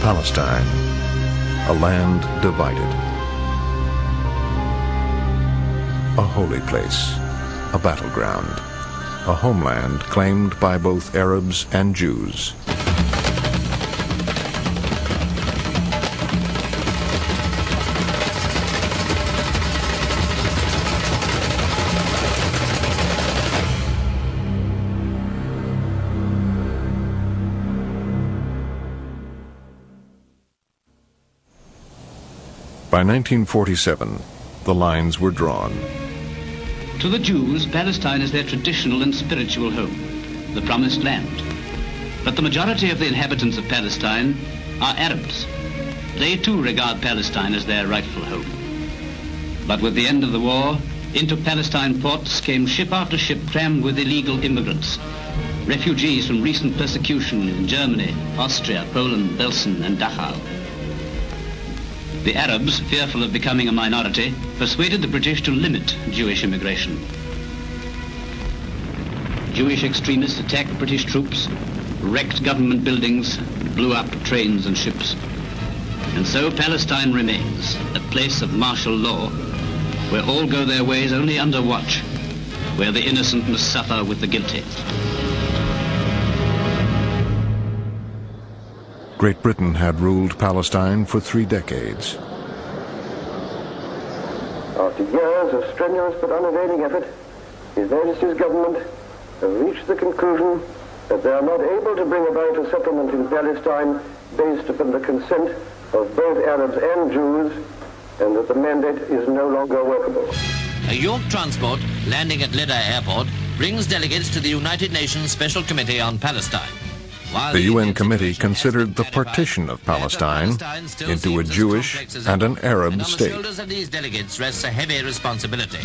Palestine, a land divided. A holy place, a battleground, a homeland claimed by both Arabs and Jews. By 1947, the lines were drawn. To the Jews, Palestine is their traditional and spiritual home, the promised land. But the majority of the inhabitants of Palestine are Arabs. They too regard Palestine as their rightful home. But with the end of the war, into Palestine ports came ship after ship crammed with illegal immigrants, refugees from recent persecution in Germany, Austria, Poland, Belsen, and Dachau. The Arabs, fearful of becoming a minority, persuaded the British to limit Jewish immigration. Jewish extremists attacked British troops, wrecked government buildings, blew up trains and ships. And so Palestine remains a place of martial law, where all go their ways only under watch, where the innocent must suffer with the guilty. Great Britain had ruled Palestine for 3 decades. After years of strenuous but unavailing effort, His Majesty's government have reached the conclusion that they are not able to bring about a settlement in Palestine based upon the consent of both Arabs and Jews, and that the mandate is no longer workable. A York transport landing at Leda Airport brings delegates to the United Nations Special Committee on Palestine. The UN committee considered the partition of Palestine into a Jewish and an Arab state. On the shoulders of these delegates rests a heavy responsibility.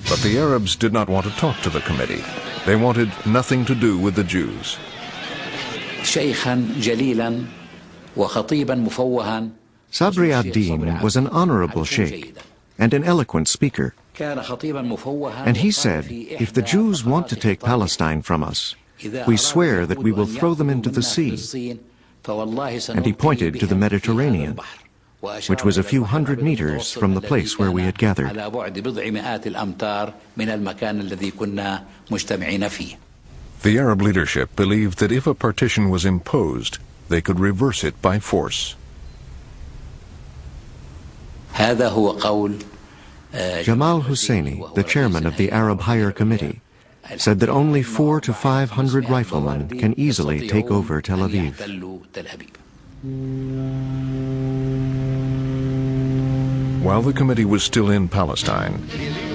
But the Arabs did not want to talk to the committee. They wanted nothing to do with the Jews. Sabri ad-Din was an honorable sheikh and an eloquent speaker. And he said, if the Jews want to take Palestine from us, we swear that we will throw them into the sea. And he pointed to the Mediterranean, which was a few hundred meters from the place where we had gathered. The Arab leadership believed that if a partition was imposed, they could reverse it by force. Jamal Husseini, the chairman of the Arab Higher Committee, said that only 400 to 500 riflemen can easily take over Tel Aviv. While the committee was still in Palestine,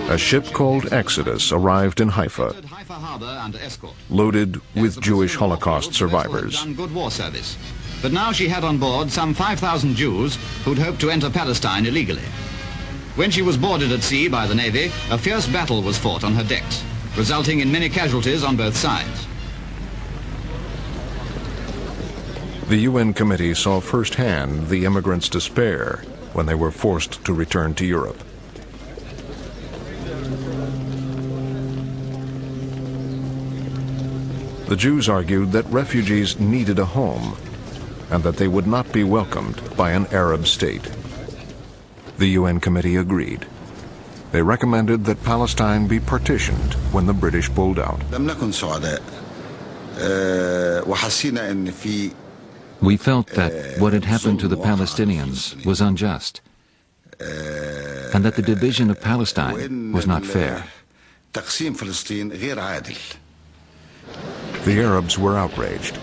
a ship called Exodus arrived in Haifa, loaded with Jewish Holocaust survivors. But now she had on board some 5,000 Jews who'd hoped to enter Palestine illegally. When she was boarded at sea by the Navy, a fierce battle was fought on her decks, resulting in many casualties on both sides. The UN committee saw firsthand the immigrants' despair when they were forced to return to Europe. The Jews argued that refugees needed a home and that they would not be welcomed by an Arab state. The UN committee agreed. They recommended that Palestine be partitioned when the British pulled out. We felt that what had happened to the Palestinians was unjust, and that the division of Palestine was not fair. The Arabs were outraged.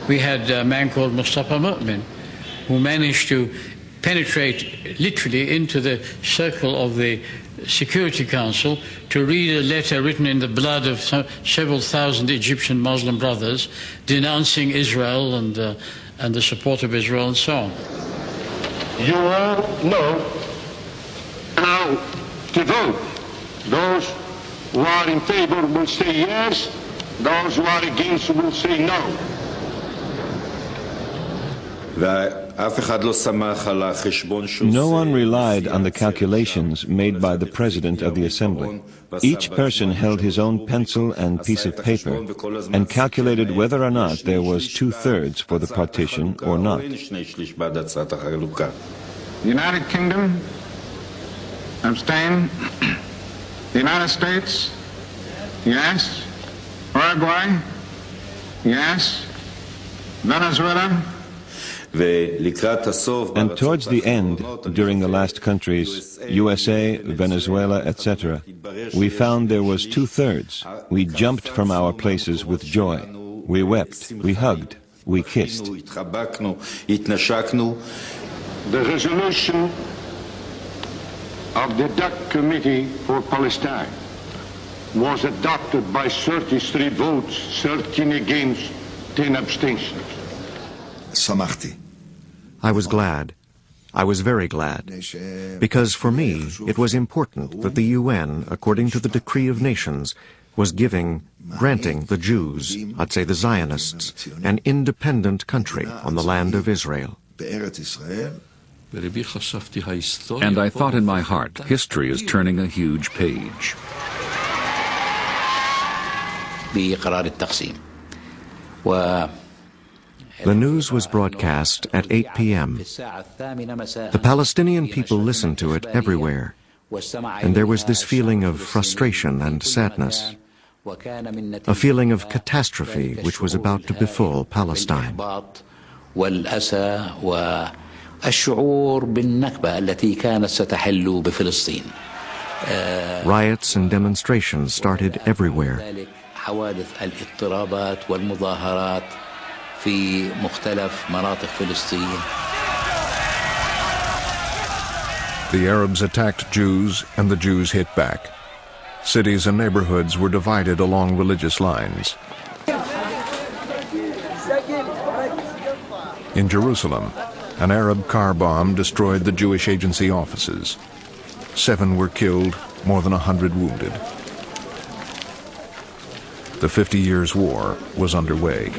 We had a man called Mustafa Mu'min who managed to penetrate literally into the circle of the Security Council to read a letter written in the blood of several thousand Egyptian Muslim brothers denouncing Israel and the support of Israel and so on. You all know how to vote. Those who are in favor will say yes, those who are against will say no. No one relied on the calculations made by the President of the Assembly. Each person held his own pencil and piece of paper and calculated whether or not there was 2/3 for the partition or not. The United Kingdom, abstain. The United States, yes. Uruguay, yes. Venezuela. And towards the end, during the last countries, USA, Venezuela, etc., we found there was 2/3. We jumped from our places with joy. We wept, we hugged, we kissed. The resolution of the DAC Committee for Palestine was adopted by 33 votes, 13 against, 10 abstentions. I was glad. I was very glad. Because for me, it was important that the UN, according to the decree of nations, was granting the Jews, I'd say the Zionists, an independent country on the land of Israel. And I thought in my heart, history is turning a huge page. The news was broadcast at 8 p.m. The Palestinian people listened to it everywhere, and there was this feeling of frustration and sadness, a feeling of catastrophe which was about to befall Palestine. Riots and demonstrations started everywhere. The Arabs attacked Jews and the Jews hit back. Cities and neighborhoods were divided along religious lines. In Jerusalem, an Arab car bomb destroyed the Jewish agency offices. 7 were killed, more than 100 wounded. The 50 Years' War was underway.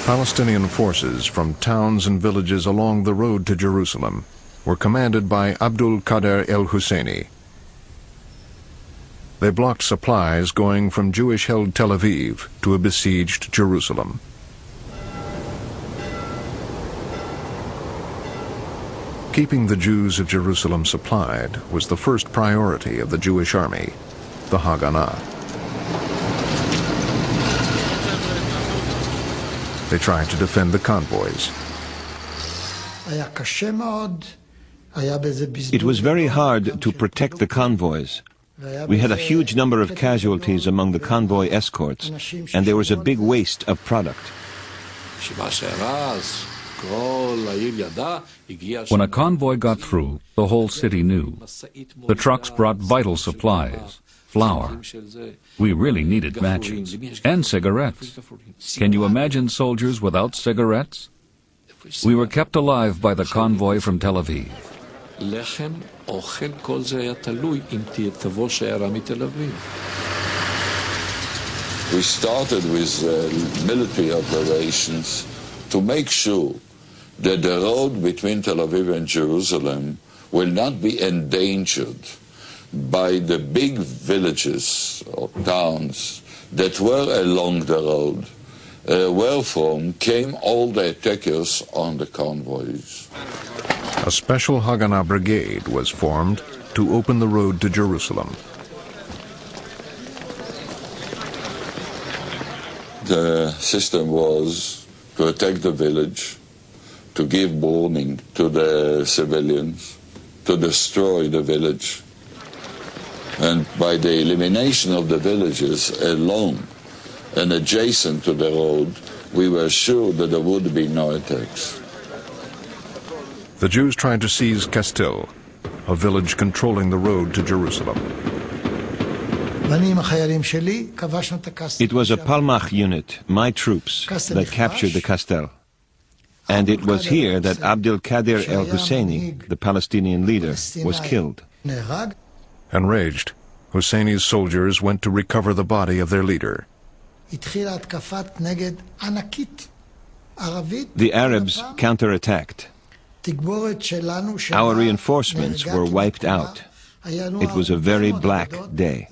Palestinian forces from towns and villages along the road to Jerusalem were commanded by Abdul Qadir el-Husseini. They blocked supplies going from Jewish-held Tel Aviv to a besieged Jerusalem. Keeping the Jews of Jerusalem supplied was the first priority of the Jewish army, the Haganah. They tried to defend the convoys. It was very hard to protect the convoys. We had a huge number of casualties among the convoy escorts, and there was a big waste of product. When a convoy got through, the whole city knew. The trucks brought vital supplies, flour. We really needed matches and cigarettes. Can you imagine soldiers without cigarettes? We were kept alive by the convoy from Tel Aviv. We started with military operations to make sure that the road between Tel Aviv and Jerusalem will not be endangered by the big villages or towns that were along the road, wherefrom came all the attackers on the convoys. A special Haganah brigade was formed to open the road to Jerusalem. The system was to attack the village, to give warning to the civilians, to destroy the village. And by the elimination of the villages alone and adjacent to the road, we were sure that there would be no attacks. The Jews tried to seize Kastel, a village controlling the road to Jerusalem. It was a Palmach unit, my troops, that captured the Kastel. And it was here that Abdul Qadir el-Husseini, the Palestinian leader, was killed. Enraged, Husseini's soldiers went to recover the body of their leader. The Arabs counterattacked. Our reinforcements were wiped out. It was a very black day.